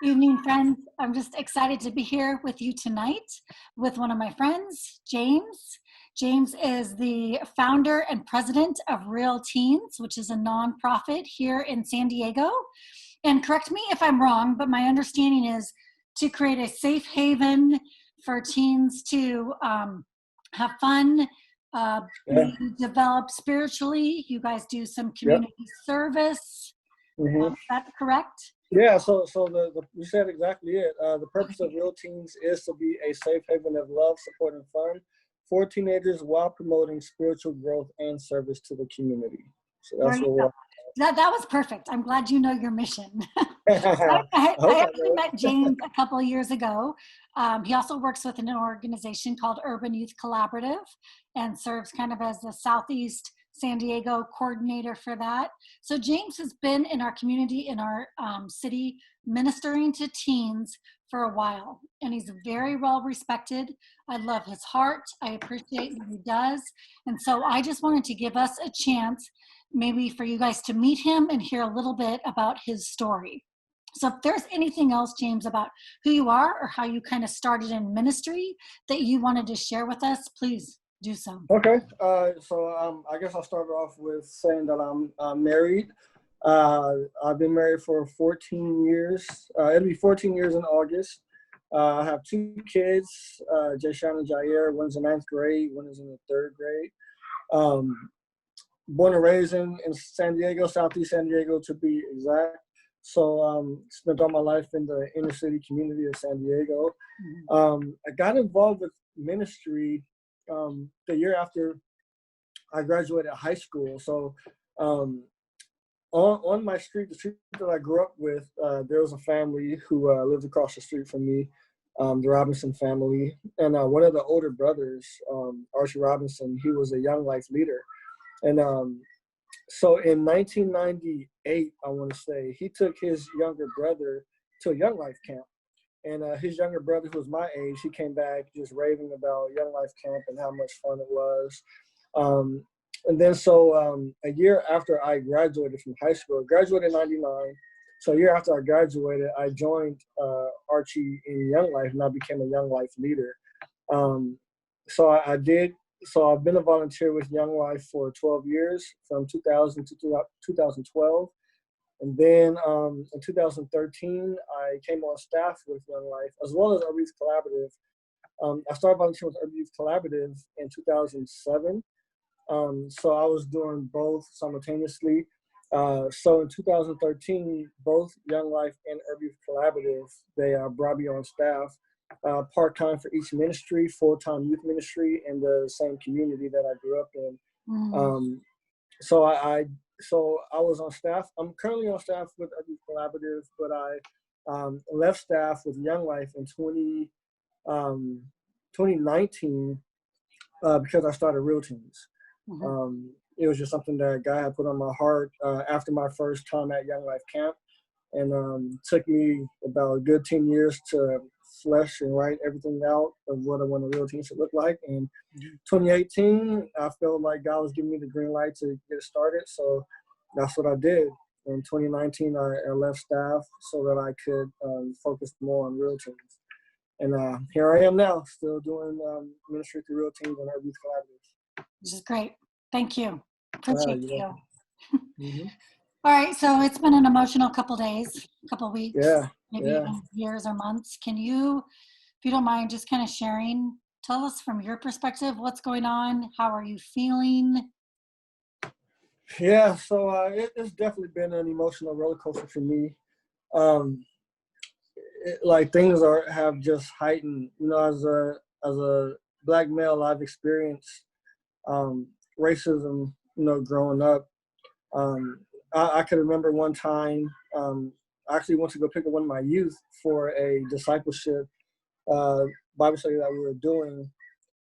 Evening, friends. I'm just excited to be here with you tonight with one of my friends, James. James is the founder and president of Real Teens, which is a nonprofit here in San Diego. And correct me if I'm wrong, but my understanding is to create a safe haven for teens to have fun, Yeah. maybe develop spiritually. You guys do some Yep. community service. hmm Is that correct? Yeah. So you said exactly it. The purpose of Real Teens is to be a safe haven of love, support, and fun for teenagers while promoting spiritual growth and service to the community. So There that's you what go. we're. That was perfect. I'm glad you know your mission. I, I I, hope I I actually know met James a couple of years ago. He also works with an organization called Urban Youth Collaborative and serves kind of as the Southeast San Diego coordinator for that. So James has been in our community, in our city, ministering to teens for a while, and he's very well respected. I love his heart. I appreciate what he does. And so I just wanted to give us a chance maybe for you guys to meet him and hear a little bit about his story. So if there's anything else, James, about who you are or how you kind of started in ministry that you wanted to share with us, please do so. Okay. So I guess I'll start off with saying that I'm married. I've been married for 14 years. It'll be 14 years in August. I have two kids, Jayshawn and Jair. One's in ninth grade. One is in the third grade. Um, Born and raised in San Diego, Southeast San Diego to be exact. So spent all my life in the inner city community of San Diego. I got involved with ministry the year after I graduated high school. So um, on my street, the street that I grew up with, there was a family who lived across the street from me, the Robinson family. And one of the older brothers, Archie Robinson, he was a Young Life leader. And so in 1998, I want to say, he took his younger brother to a Young Life camp. And his younger brother, who was my age, he came back just raving about Young Life Camp and how much fun it was. And then a year after I graduated from high school, I graduated in 99. So a year after I graduated, I joined Archie in Young Life, and I became a Young Life leader. So I did. So I've been a volunteer with Young Life for 12 years, from 2000 to 2012. And then in 2013, I came on staff with Young Life, as well as Urban Youth Collaborative. I started volunteering with Urban Youth Collaborative in 2007. So I was doing both simultaneously. So in 2013, both Young Life and Urban Youth Collaborative, they brought me on staff, part-time for each ministry, full-time youth ministry in the same community that I grew up in. So I was on staff. I'm currently on staff with Urban Youth Collaborative, but I left staff with Young Life in 2019 because I started Real Teens. It was just something that God had put on my heart after my first time at Young Life Camp. And took me about a good 10 years to flesh and write everything out of what I want a Real Teen should look like. And 2018, I felt like God was giving me the green light to get started. So that's what I did. In 2019, I left staff so that I could focus more on Real Teens. And here I am now, still doing ministry through Real Teens and Urban Youth Collaborative. This is great. Thank you. Appreciate you. Mm-hmm. All right, so it's been an emotional couple days, couple weeks, maybe Yeah. even years or months. Can you, if you don't mind, just kind of sharing, tell us from your perspective what's going on? How are you feeling? Yeah, so it's definitely been an emotional roller coaster for me. Like things have just heightened. You know, as a Black male, I've experienced racism. You know, growing up. I can remember one time, I actually went to go pick up one of my youth for a discipleship Bible study that we were doing.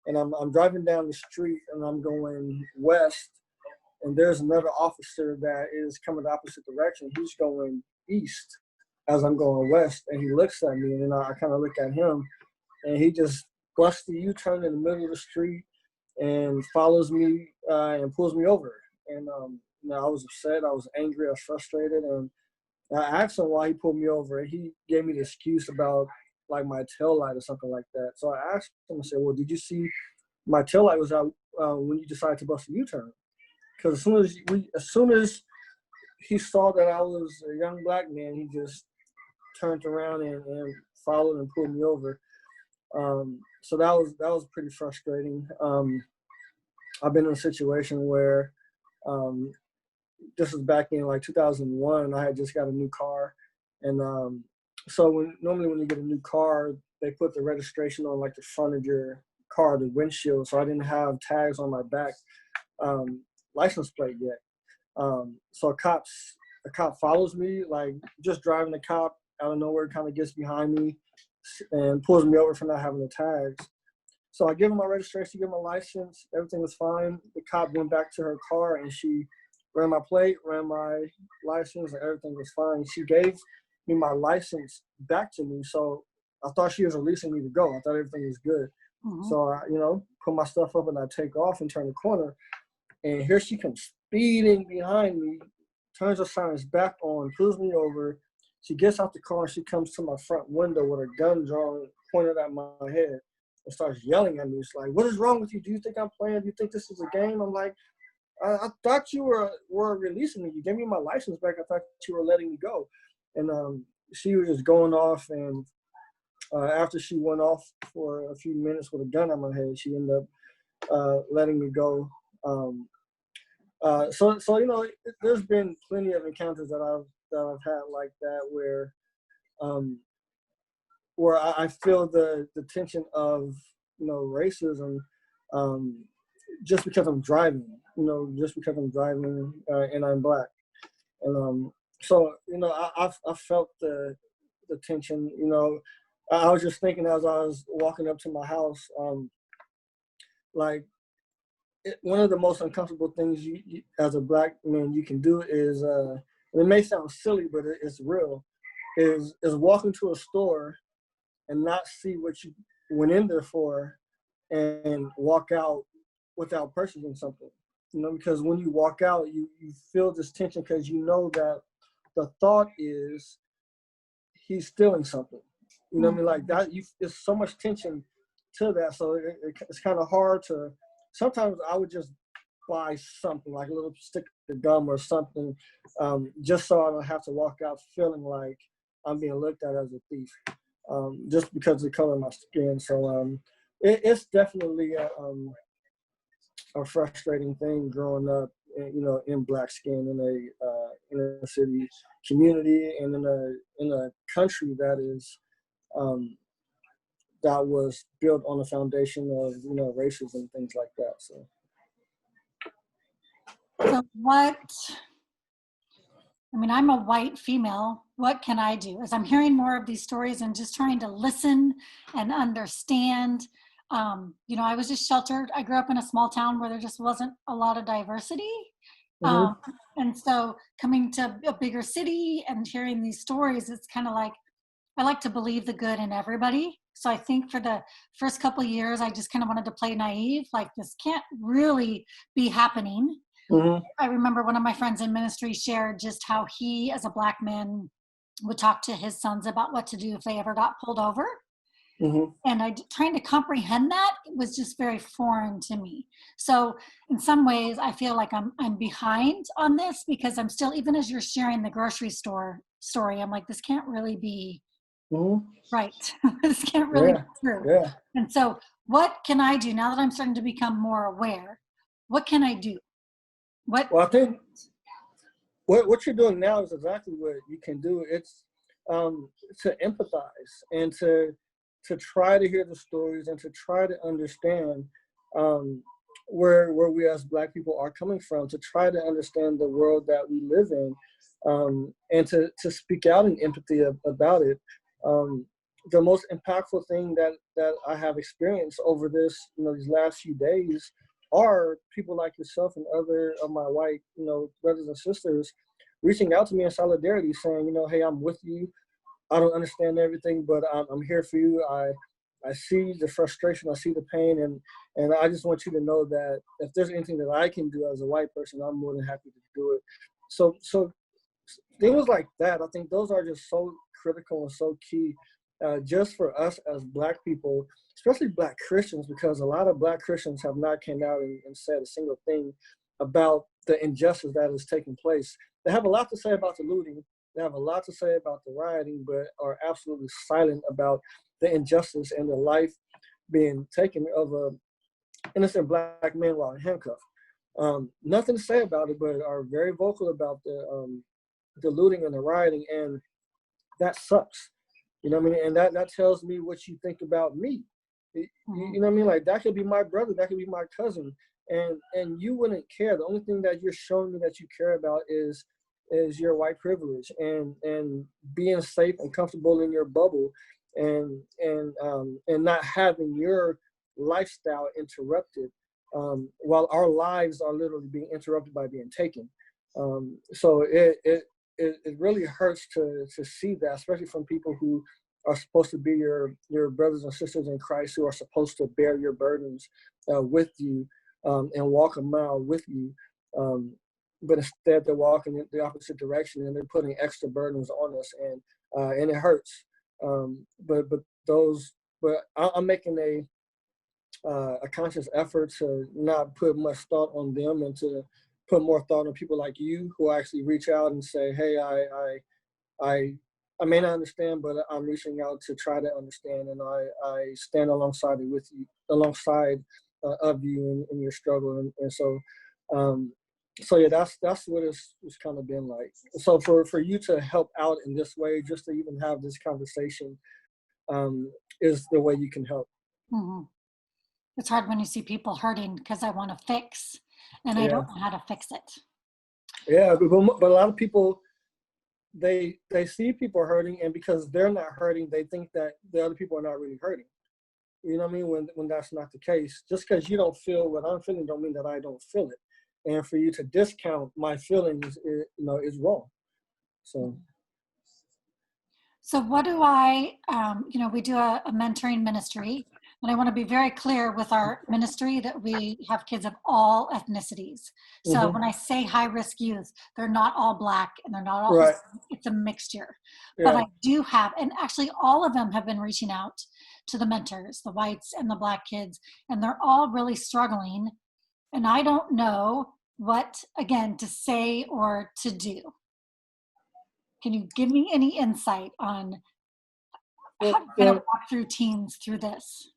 And I'm driving down the street and I'm going west. And there's another officer that is coming the opposite direction. He's going east as I'm going west. And he looks at me, and then I kind of look at him. And he just busts the U-turn in the middle of the street and follows me and pulls me over. And I was upset. I was angry. I was frustrated. And I asked him why he pulled me over, and he gave me the excuse about like my tail light or something like that. So I asked him, I said, "Well, did you see my tail light was out when you decided to bust a U-turn?" Because as soon as he saw that I was a young black man, he just turned around and followed and pulled me over. So that was pretty frustrating. I've been in a situation where this was back in like 2001. I had just got a new car, and so normally when you get a new car, they put the registration on like the front of your car, the windshield. So I didn't have tags on my back license plate yet. So a cop follows me, like just driving. The cop out of nowhere kind of gets behind me and pulls me over for not having the tags. So I give him my registration, give him my license. Everything was fine. The cop went back to her car and she ran my plate, ran my license, and everything was fine. She gave me my license back to me. So I thought she was releasing me to go. I thought everything was good. Mm-hmm. So I, put my stuff up and I take off and turn the corner. And here she comes speeding behind me, turns her sirens back on, pulls me over. She gets out the car and she comes to my front window with her gun drawn, pointed at my head, and starts yelling at me. It's like, "What is wrong with you? Do you think I'm playing? Do you think this is a game?" I'm like, I thought you were releasing me. You gave me my license back. I thought you were letting me go. And she was just going off. And after she went off for a few minutes with a gun on my head, she ended up letting me go. So there's been plenty of encounters that I've had like that where I feel the tension of racism just because I'm driving, and I'm black, and so I felt the tension. I was just thinking as I was walking up to my house, like. One of the most uncomfortable things you as a black man you can do is it may sound silly, but it's real, is walk into a store and not see what you went in there for and walk out without purchasing something. Because when you walk out, you feel this tension because you know that the thought is he's stealing something. You know what I mean? Like that, there's so much tension to that. So it's kind of hard to. Sometimes I would just buy something like a little stick of gum or something, just so I don't have to walk out feeling like I'm being looked at as a thief, just because of the color of my skin. So it's definitely a frustrating thing growing up, in black skin in a inner city community and in a country that is. That was built on a foundation of racism and things like that. So I'm a white female. What can I do? As I'm hearing more of these stories and just trying to listen and understand, I was just sheltered. I grew up in a small town where there just wasn't a lot of diversity. And so coming to a bigger city and hearing these stories, it's kind of like, I like to believe the good in everybody. So I think for the first couple of years, I just kind of wanted to play naive, like this can't really be happening. I remember one of my friends in ministry shared just how he, as a black man, would talk to his sons about what to do if they ever got pulled over. And trying to comprehend that was just very foreign to me. So in some ways, I feel like I'm behind on this because I'm still, even as you're sharing the grocery store story, I'm like, this can't really be right. This can't really be true. Yeah. And so what can I do now that I'm starting to become more aware? What can I do? Well, I think what you're doing now is exactly what you can do. It's to empathize and to try to hear the stories and to try to understand where we as black people are coming from, to try to understand the world that we live in, and to speak out in empathy about it. The most impactful thing that I have experienced over these last few days are people like yourself and other of my white, brothers and sisters reaching out to me in solidarity saying, hey, I'm with you. I don't understand everything, but I'm here for you. I see the frustration, I see the pain, and I just want you to know that if there's anything that I can do as a white person, I'm more than happy to do it. So things like that. I think those are just so critical and so key, just for us as Black people, especially Black Christians, because a lot of Black Christians have not came out and said a single thing about the injustice that is taking place. They have a lot to say about the looting. They have a lot to say about the rioting, but are absolutely silent about the injustice and the life being taken of a innocent Black man while in handcuffs. Nothing to say about it, but are very vocal about the looting and the rioting, and that sucks. You know what I mean? And that tells me what you think about me. You know what I mean? Like, that could be my brother, that could be my cousin, and you wouldn't care. The only thing that you're showing me that you care about is your white privilege and being safe and comfortable in your bubble, and not having your lifestyle interrupted, while our lives are literally being interrupted by being taken. So it really hurts to see that, especially from people who are supposed to be your brothers and sisters in Christ, who are supposed to bear your burdens with you, and walk a mile with you. But instead, they're walking in the opposite direction, and they're putting extra burdens on us, and it hurts. But I'm making a conscious effort to not put much thought on them, and to put more thought on people like you, who actually reach out and say, "Hey, I may not understand, but I'm reaching out to try to understand, and I stand alongside it with you, alongside of you in your struggle." And so yeah, that's what it's kind of been like. So for you to help out in this way, just to even have this conversation, is the way you can help. Mm-hmm. It's hard when you see people hurting because I want to fix, and I Yeah, don't know how to fix it. yeah, but a lot of people, they see people hurting, and because they're not hurting, they think that the other people are not really hurting. You know what I mean? When that's not the case. Just because you don't feel what I'm feeling don't mean that I don't feel it. And for you to discount my feelings, is wrong. So. So what do we do a mentoring ministry, and I want to be very clear with our ministry that we have kids of all ethnicities. So Hmm. when I say high risk youth, they're not all Black and they're not all Right. Hispanic. It's a mixture. But Yeah. I do have, and actually all of them have been reaching out to the mentors, the whites and the Black kids, and they're all really struggling. And I don't know what, again, to say or to do. Can you give me any insight on how Well, to kind of well, walk through teens through this?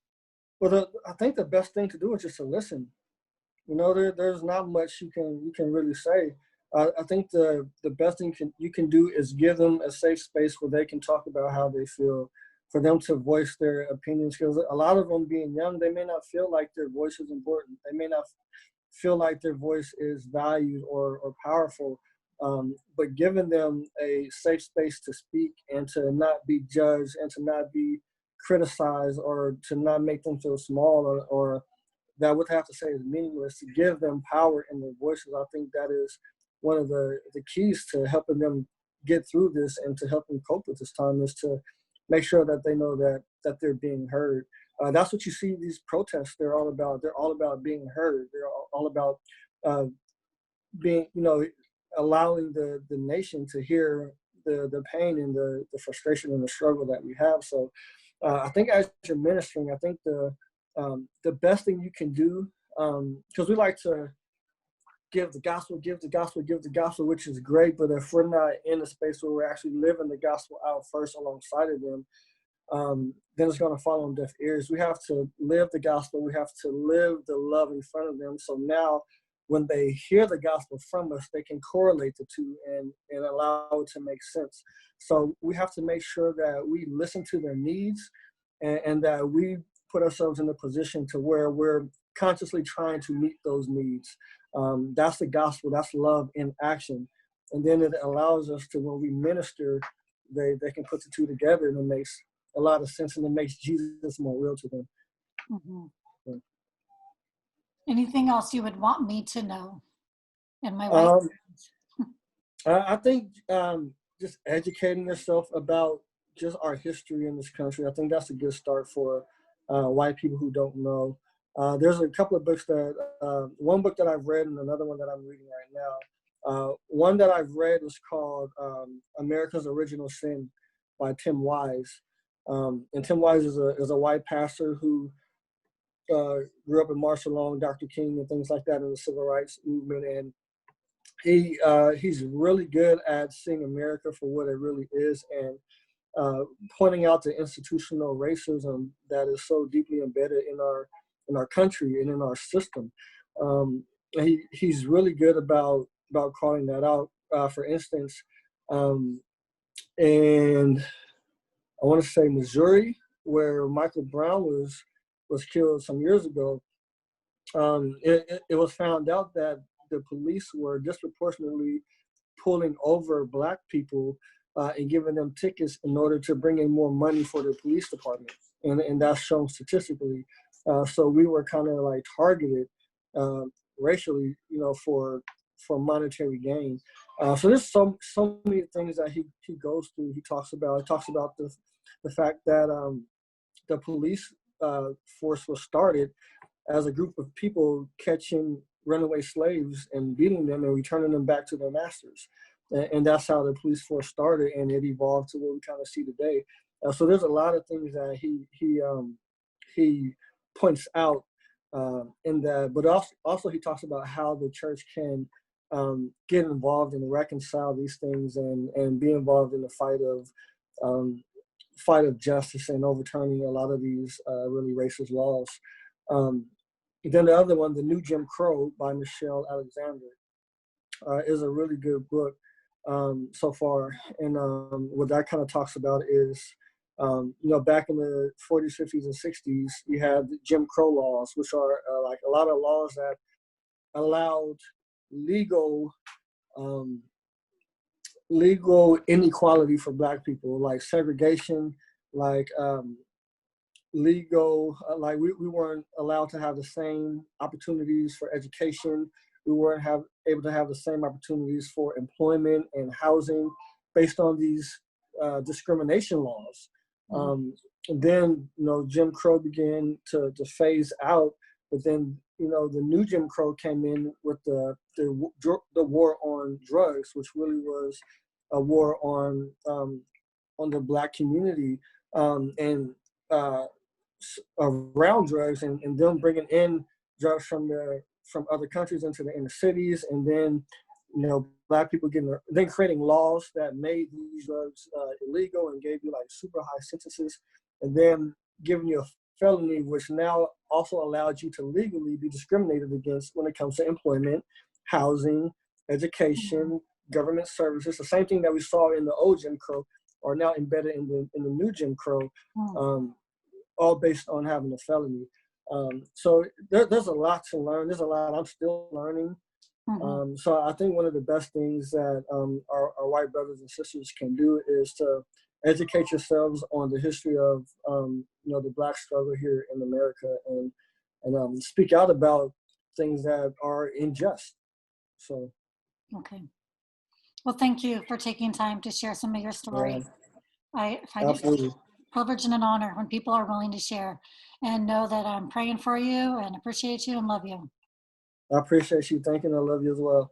I think the best thing to do is just to listen. There's not much you can really say. I think the best thing you can do is give them a safe space where they can talk about how they feel, for them to voice their opinions. Because a lot of them, being young, they may not feel like their voice is important. They may not feel like their voice is valued or powerful. But giving them a safe space to speak, and to not be judged, and to not be criticized, or to not make them feel small, or that what they have to say is meaningless, to give them power in their voices. I think that is one of the keys to helping them get through this, and to help them cope with this time, is to make sure that they know that they're being heard. That's what you see these protests. They're all about. They're all about being heard. They're all about uh, being, allowing the nation to hear the pain and the frustration and the struggle that we have. So I think as you're ministering, I think the best thing you can do, because we like to give the gospel, which is great. But if we're not in a space where we're actually living the gospel out first alongside of them, then it's going to fall on deaf ears. We have to live the gospel. We have to live the love in front of them. So now, when they hear the gospel from us, they can correlate the two, and allow it to make sense. So we have to make sure that we listen to their needs, and that we put ourselves in a position to where we're consciously trying to meet those needs. That's the gospel. That's love in action. And then it allows us to, when we minister, they can put the two together, and it makes a lot of sense, and it makes Jesus more real to them. Mm-hmm. Yeah. Anything else you would want me to know in my white Um, friends? I think just educating yourself about just our history in this country. I think that's a good start for white people who don't know. There's a couple of books one book that I've read, and another one that I'm reading right now. One that I've read is called America's Original Sin by Tim Wise. And Tim Wise is a white pastor who grew up in martial law, Dr. King, and things like that in the civil rights movement. And he's really good at seeing America for what it really is, and pointing out the institutional racism that is so deeply embedded in our country and in our system. He's really good about calling that out. For instance, and I want to say Missouri, where Michael Brown was killed some years ago. It was found out that the police were disproportionately pulling over Black people and giving them tickets in order to bring in more money for the police department, and that's shown statistically. So we were kind of like targeted racially, for monetary gain. So there's so many things that he goes through. He talks about the fact that the police force was started as a group of people catching runaway slaves and beating them and returning them back to their masters. And that's how the police force started, and it evolved to what we kind of see today. So there's a lot of things that he points out in that, but also he talks about how the church can get involved and reconcile these things and be involved in the fight of justice and overturning a lot of these really racist laws. Then the other one, The New Jim Crow by Michelle Alexander, is a really good book so far. And what that kind of talks about is, back in the 40s, 50s, and 60s, you had the Jim Crow laws, which are like a lot of laws that allowed legal inequality for Black people, like segregation, like legal, like we weren't allowed to have the same opportunities for education. We weren't able to have the same opportunities for employment and housing based on these discrimination laws. And then, Jim Crow began to phase out, but then, the new Jim Crow came in with the war on drugs, which really was a war on the Black community, and around drugs, and them bringing in drugs from other countries into the inner cities, and then Black people then creating laws that made these drugs illegal and gave you like super high sentences, and then giving you a felony, which now also allowed you to legally be discriminated against when it comes to employment, housing, education, government services. The same thing that we saw in the old Jim Crow are now embedded in the new Jim Crow, all based on having a felony. So there's a lot to learn. There's a lot I'm still learning. So I think one of the best things that our white brothers and sisters can do is to educate yourselves on the history of the Black struggle here in America, and speak out about things that are unjust. So. Okay. Well, thank you for taking time to share some of your stories. I find Absolutely. it a privilege and an honor when people are willing to share, and know that I'm praying for you and appreciate you and love you. I appreciate you. Thank you, and I love you as well.